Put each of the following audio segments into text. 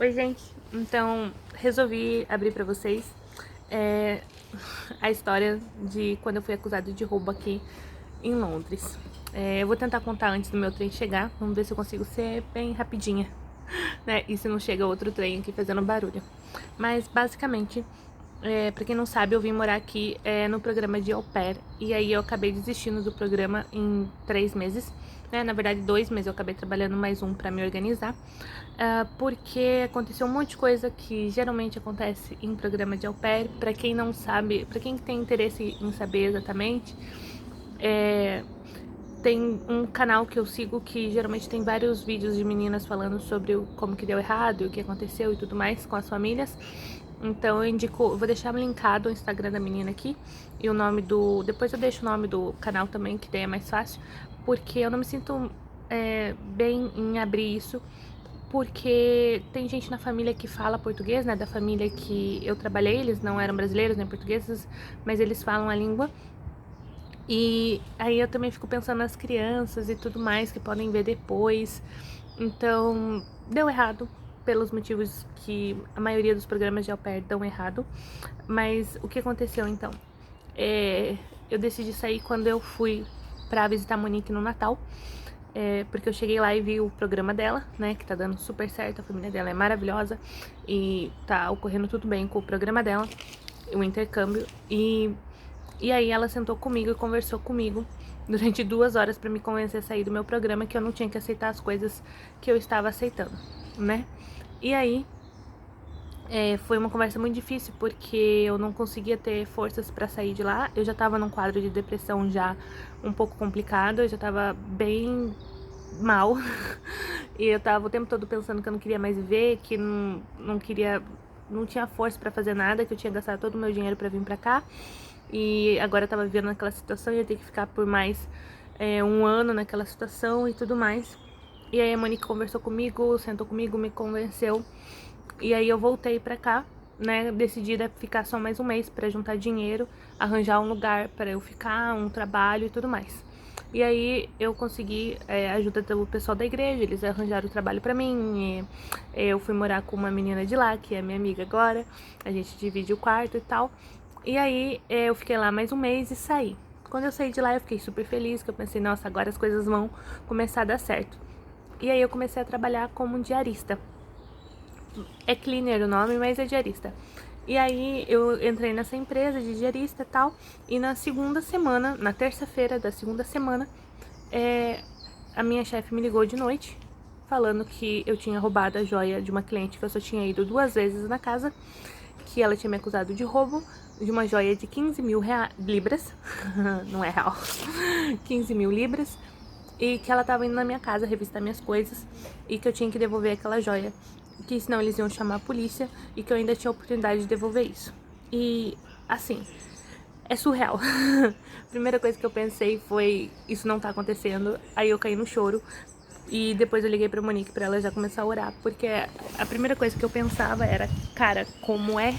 Oi, gente. Então, resolvi abrir pra vocês a história de quando eu fui acusada de roubo aqui em Londres. Eu vou tentar contar antes do meu trem chegar. Vamos ver se eu consigo ser bem rapidinha, né? E se não chega outro trem aqui fazendo barulho. Mas, basicamente, pra quem não sabe, eu vim morar aqui no programa de au pair. E aí eu acabei desistindo do programa em 3 meses. Né? Na verdade, 2 meses eu acabei trabalhando mais um pra me organizar. Porque aconteceu um monte de coisa que geralmente acontece em programa de au pair. Pra quem não sabe, pra quem tem interesse em saber exatamente, tem um canal que eu sigo que geralmente tem vários vídeos de meninas falando sobre como que deu errado, o que aconteceu e tudo mais com as famílias. Então eu indico, vou deixar linkado o Instagram da menina aqui e o nome do... Depois eu deixo o nome do canal também, que daí é mais fácil, porque eu não me sinto bem em abrir isso, porque tem gente na família que fala português, né, da família que eu trabalhei, eles não eram brasileiros nem portugueses, mas eles falam a língua. E aí eu também fico pensando nas crianças e tudo mais que podem ver depois. Então, deu errado, pelos motivos que a maioria dos programas de au pair dão errado. Mas o que aconteceu então? Eu decidi sair quando eu fui pra visitar a Monique no Natal. Porque eu cheguei lá e vi o programa dela, né, que tá dando super certo, a família dela é maravilhosa e tá ocorrendo tudo bem com o programa dela, o intercâmbio. E aí ela sentou comigo e conversou comigo durante 2 horas pra me convencer a sair do meu programa, que eu não tinha que aceitar as coisas que eu estava aceitando, né? E aí foi uma conversa muito difícil, porque eu não conseguia ter forças pra sair de lá. Eu já tava num quadro de depressão já um pouco complicado, eu já tava bem mal. E eu tava o tempo todo pensando que eu não queria mais viver, que não queria, não tinha força pra fazer nada, que eu tinha gastado todo o meu dinheiro pra vir pra cá. E agora eu tava vivendo naquela situação e ia ter que ficar por mais 1 ano naquela situação e tudo mais. E aí a Monique conversou comigo, sentou comigo, me convenceu. E aí eu voltei pra cá, né, decidida ficar só mais um mês pra juntar dinheiro, arranjar um lugar pra eu ficar, um trabalho e tudo mais. E aí eu consegui ajuda do pessoal da igreja, eles arranjaram o trabalho pra mim. Eu fui morar com uma menina de lá, que é minha amiga agora, a gente divide o quarto e tal. E aí eu fiquei lá mais um mês e saí. Quando eu saí de lá eu fiquei super feliz, que eu pensei, nossa, agora as coisas vão começar a dar certo. E aí eu comecei a trabalhar como diarista. É cleaner o nome, mas é diarista. E aí eu entrei nessa empresa de diarista e tal, e na segunda semana, na terça-feira da segunda semana, a minha chefe me ligou de noite, falando que eu tinha roubado a joia de uma cliente que eu só tinha ido 2 vezes na casa, que ela tinha me acusado de roubo de uma joia de 15 mil libras, não é real, 15 mil libras, e que ela tava indo na minha casa revistar minhas coisas e que eu tinha que devolver aquela joia, que senão eles iam chamar a polícia e que eu ainda tinha a oportunidade de devolver isso. E, assim, é surreal. A primeira coisa que eu pensei foi, isso não tá acontecendo, aí eu caí no choro. E depois eu liguei pra Monique pra ela já começar a orar, porque a primeira coisa que eu pensava era, cara, como é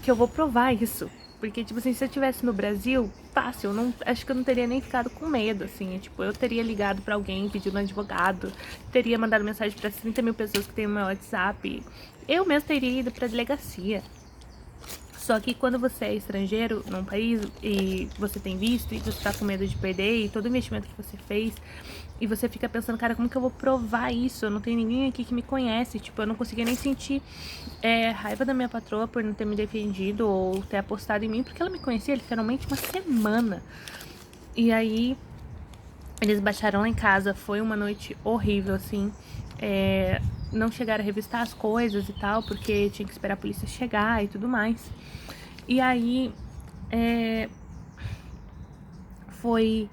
que eu vou provar isso? Porque, tipo assim, se eu estivesse no Brasil, fácil, eu não, acho que eu não teria nem ficado com medo, assim. Tipo, eu teria ligado pra alguém, pedido um advogado, teria mandado mensagem pra 30 mil pessoas que tem o meu WhatsApp. Eu mesmo teria ido pra delegacia. Só que quando você é estrangeiro num país e você tem visto e você tá com medo de perder e todo o investimento que você fez, e você fica pensando, cara, como que eu vou provar isso? Eu não tenho ninguém aqui que me conhece. Tipo, eu não conseguia nem sentir raiva da minha patroa por não ter me defendido ou ter apostado em mim, porque ela me conhecia literalmente uma semana. E aí, eles baixaram lá em casa, foi uma noite horrível, assim. Não chegaram a revistar as coisas e tal, porque tinha que esperar a polícia chegar e tudo mais. E aí, foi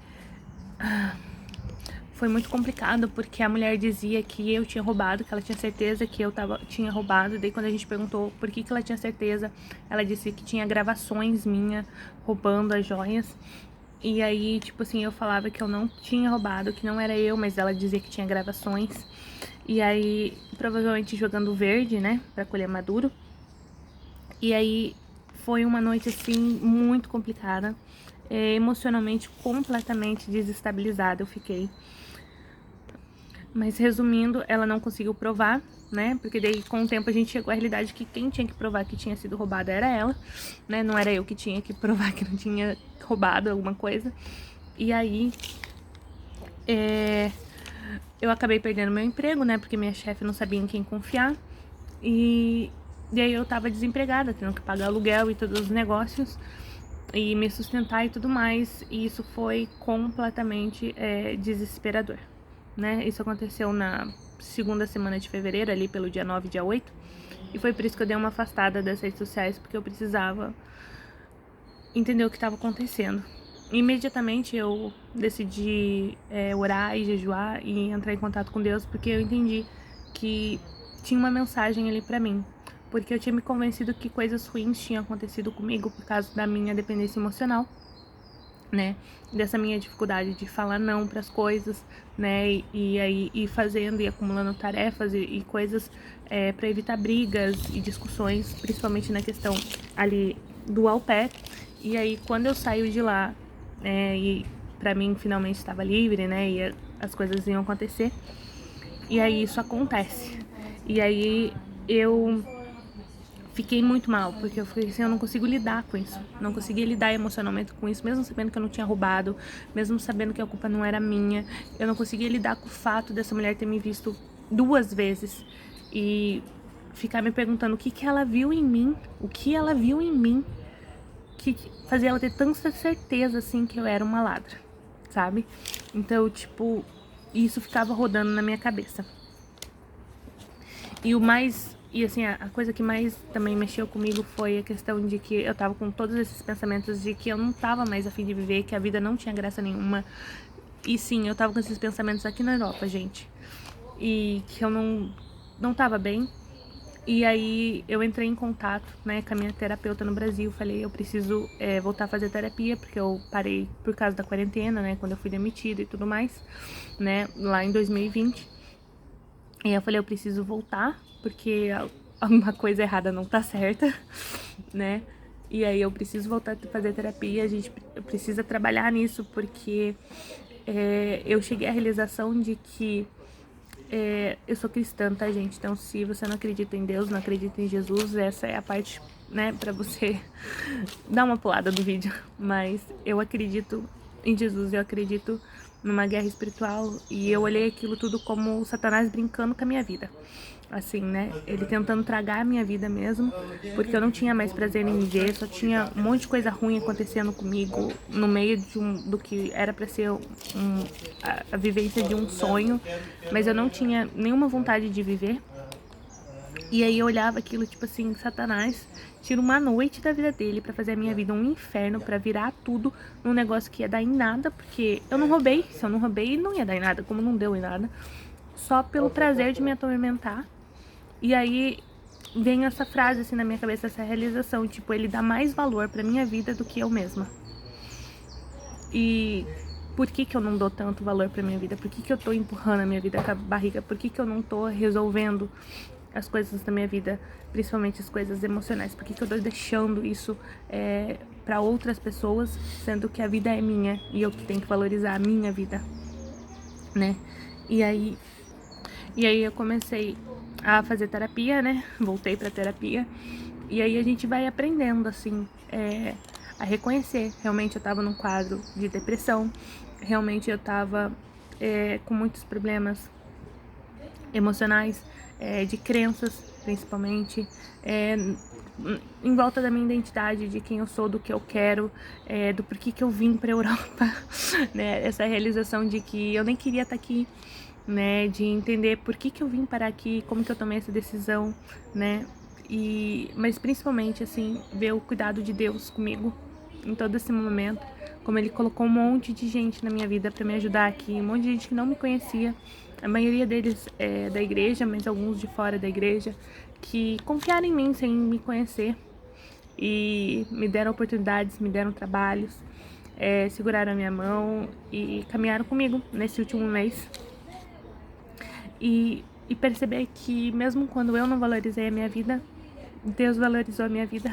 foi muito complicado, porque a mulher dizia que eu tinha roubado, que ela tinha certeza que eu tinha roubado. Daí quando a gente perguntou por que ela tinha certeza, ela disse que tinha gravações minha roubando as joias. E aí, tipo assim, eu falava que eu não tinha roubado, que não era eu, mas ela dizia que tinha gravações. E aí, provavelmente jogando verde, né, pra colher maduro. E aí, foi uma noite, assim, muito complicada. Emocionalmente, completamente desestabilizada eu fiquei. Mas resumindo, ela não conseguiu provar, né? Porque daí com o tempo a gente chegou à realidade que quem tinha que provar que tinha sido roubada era ela, né? Não era eu que tinha que provar que não tinha roubado alguma coisa. E aí eu acabei perdendo meu emprego, né? Porque minha chefe não sabia em quem confiar. E aí eu tava desempregada, tendo que pagar aluguel e todos os negócios e me sustentar e tudo mais. E isso foi completamente desesperador, né? Isso aconteceu na segunda semana de fevereiro, ali pelo dia 9, dia 8. E foi por isso que eu dei uma afastada das redes sociais, porque eu precisava entender o que estava acontecendo. Imediatamente eu decidi orar e jejuar e entrar em contato com Deus, porque eu entendi que tinha uma mensagem ali pra mim. Porque eu tinha me convencido que coisas ruins tinham acontecido comigo por causa da minha dependência emocional, né? Dessa minha dificuldade de falar não pras coisas, né? E aí ir fazendo e acumulando tarefas e coisas pra evitar brigas e discussões, principalmente na questão ali do au pair. E aí quando eu saio de lá, e pra mim finalmente estava livre, né? E as coisas iam acontecer. E aí isso acontece. E aí eu fiquei muito mal, porque eu fiquei assim, eu não consigo lidar com isso. Não conseguia lidar emocionalmente com isso, mesmo sabendo que eu não tinha roubado, mesmo sabendo que a culpa não era minha. Eu não conseguia lidar com o fato dessa mulher ter me visto 2 vezes e ficar me perguntando o que ela viu em mim, o que ela viu em mim que fazia ela ter tanta certeza assim que eu era uma ladra, sabe? Então, tipo, isso ficava rodando na minha cabeça. E assim, a coisa que mais também mexeu comigo foi a questão de que eu tava com todos esses pensamentos de que eu não tava mais a fim de viver, que a vida não tinha graça nenhuma. E sim, eu tava com esses pensamentos aqui na Europa, gente. E que eu não tava bem. E aí eu entrei em contato, né, com a minha terapeuta no Brasil. Falei, eu preciso voltar a fazer terapia, porque eu parei por causa da quarentena, né, quando eu fui demitida e tudo mais, né, lá em 2020. E aí eu falei, eu preciso voltar, porque alguma coisa errada não tá certa, né? E aí eu preciso voltar a fazer terapia, eu precisa trabalhar nisso, porque eu cheguei à realização de que eu sou cristã, tá, gente? Então, se você não acredita em Deus, não acredita em Jesus, essa é a parte, né, pra você dar uma pulada do vídeo. Mas eu acredito em Jesus, eu acredito numa guerra espiritual, e eu olhei aquilo tudo como Satanás brincando com a minha vida. Assim, né? Ele tentando tragar a minha vida mesmo, porque eu não tinha mais prazer em viver, só tinha um monte de coisa ruim acontecendo comigo no meio do que era pra ser a vivência de um sonho, mas eu não tinha nenhuma vontade de viver. E aí eu olhava aquilo, tipo assim, Satanás tira uma noite da vida dele pra fazer a minha vida um inferno, pra virar tudo num negócio que ia dar em nada, porque eu não roubei. Se eu não roubei, não ia dar em nada, como não deu em nada. Só pelo prazer de me atormentar. E aí vem essa frase assim na minha cabeça, essa realização, tipo, ele dá mais valor pra minha vida do que eu mesma. E por que eu não dou tanto valor pra minha vida? Por que eu tô empurrando a minha vida com a barriga? Por que eu não tô resolvendo as coisas da minha vida, principalmente as coisas emocionais? Por que eu tô deixando isso pra outras pessoas, sendo que a vida é minha e eu que tenho que valorizar a minha vida, né? E aí eu comecei a fazer terapia, né? Voltei pra terapia. E aí a gente vai aprendendo, assim, a reconhecer. Realmente eu tava num quadro de depressão. Realmente eu tava com muitos problemas emocionais, de crenças, principalmente. Em volta da minha identidade, de quem eu sou, do que eu quero, do porquê que eu vim pra Europa, né? Essa realização de que eu nem queria estar aqui, né, de entender por que eu vim parar aqui, como que eu tomei essa decisão, né, mas principalmente, assim, ver o cuidado de Deus comigo em todo esse momento, como ele colocou um monte de gente na minha vida pra me ajudar aqui, um monte de gente que não me conhecia, a maioria deles é da igreja, mas alguns de fora da igreja, que confiaram em mim sem me conhecer e me deram oportunidades, me deram trabalhos, seguraram a minha mão e caminharam comigo nesse último mês. E perceber que mesmo quando eu não valorizei a minha vida, Deus valorizou a minha vida.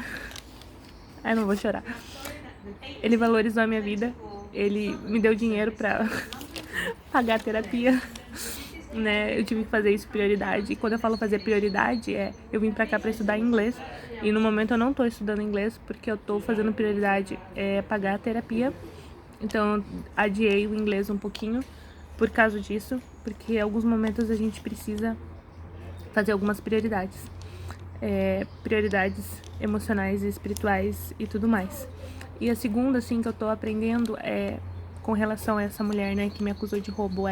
Ai, não vou chorar. Ele valorizou a minha vida. Ele me deu dinheiro pra pagar a terapia. né? Eu tive que fazer isso prioridade. E quando eu falo fazer prioridade, eu vim pra cá pra estudar inglês. E no momento eu não tô estudando inglês porque eu tô fazendo prioridade pagar a terapia. Então eu adiei o inglês um pouquinho por causa disso, porque em alguns momentos a gente precisa fazer algumas prioridades. Prioridades emocionais e espirituais e tudo mais. E a segunda, assim, que eu tô aprendendo com relação a essa mulher, né, que me acusou de roubo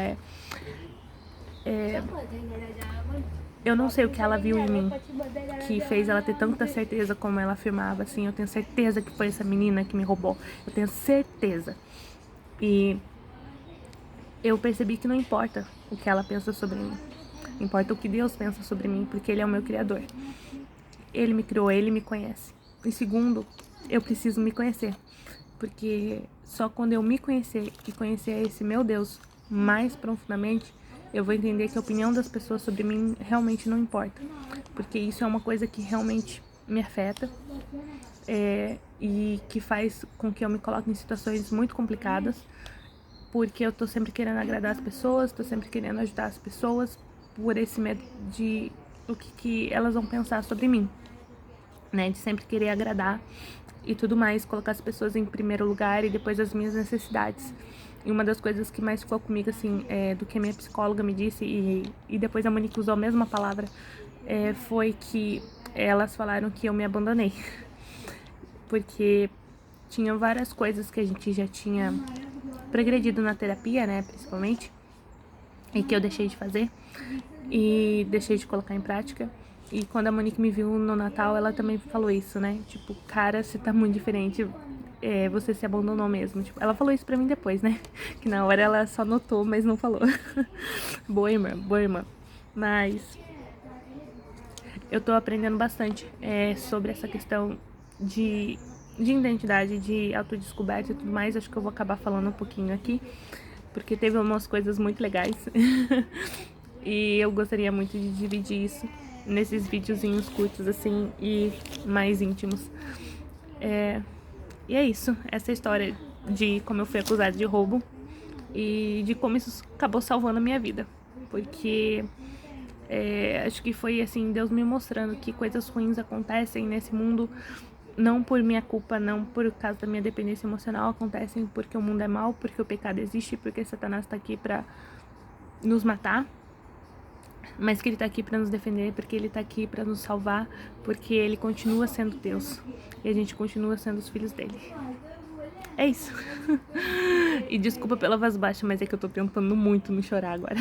eu não sei o que ela viu em mim que fez ela ter tanta certeza como ela afirmava, assim. Eu tenho certeza que foi essa menina que me roubou. Eu tenho certeza. E eu percebi que não importa o que ela pensa sobre mim. Importa o que Deus pensa sobre mim, porque Ele é o meu Criador. Ele me criou, Ele me conhece. E segundo, eu preciso me conhecer. Porque só quando eu me conhecer e conhecer esse meu Deus mais profundamente, eu vou entender que a opinião das pessoas sobre mim realmente não importa. Porque isso é uma coisa que realmente me afeta e que faz com que eu me coloque em situações muito complicadas, porque eu tô sempre querendo agradar as pessoas, tô sempre querendo ajudar as pessoas, por esse medo de o que elas vão pensar sobre mim, né? De sempre querer agradar e tudo mais, colocar as pessoas em primeiro lugar e depois as minhas necessidades. E uma das coisas que mais ficou comigo, assim, do que a minha psicóloga me disse, e depois a Monique usou a mesma palavra, foi que elas falaram que eu me abandonei. Porque tinham várias coisas que a gente já tinha progredido na terapia, né, principalmente, e que eu deixei de fazer e deixei de colocar em prática. E quando a Monique me viu no Natal, ela também falou isso, né? Tipo, cara, você tá muito diferente, você se abandonou mesmo. Tipo, ela falou isso pra mim depois, né? Que na hora ela só notou, mas não falou. Boa irmã, boa irmã. Mas eu tô aprendendo bastante sobre essa questão de identidade, de autodescoberta e tudo mais. Acho que eu vou acabar falando um pouquinho aqui, porque teve umas coisas muito legais. E eu gostaria muito de dividir isso nesses videozinhos curtos, assim, e mais íntimos. E é isso, essa é a história de como eu fui acusada de roubo e de como isso acabou salvando a minha vida. Porque acho que foi assim, Deus me mostrando que coisas ruins acontecem nesse mundo, não por minha culpa, não por causa da minha dependência emocional, acontecem porque o mundo é mau, porque o pecado existe, porque Satanás tá aqui pra nos matar, mas que ele tá aqui pra nos defender, porque ele tá aqui pra nos salvar, porque ele continua sendo Deus e a gente continua sendo os filhos dele. É isso. E desculpa pela voz baixa, mas é que eu tô tentando muito não chorar agora.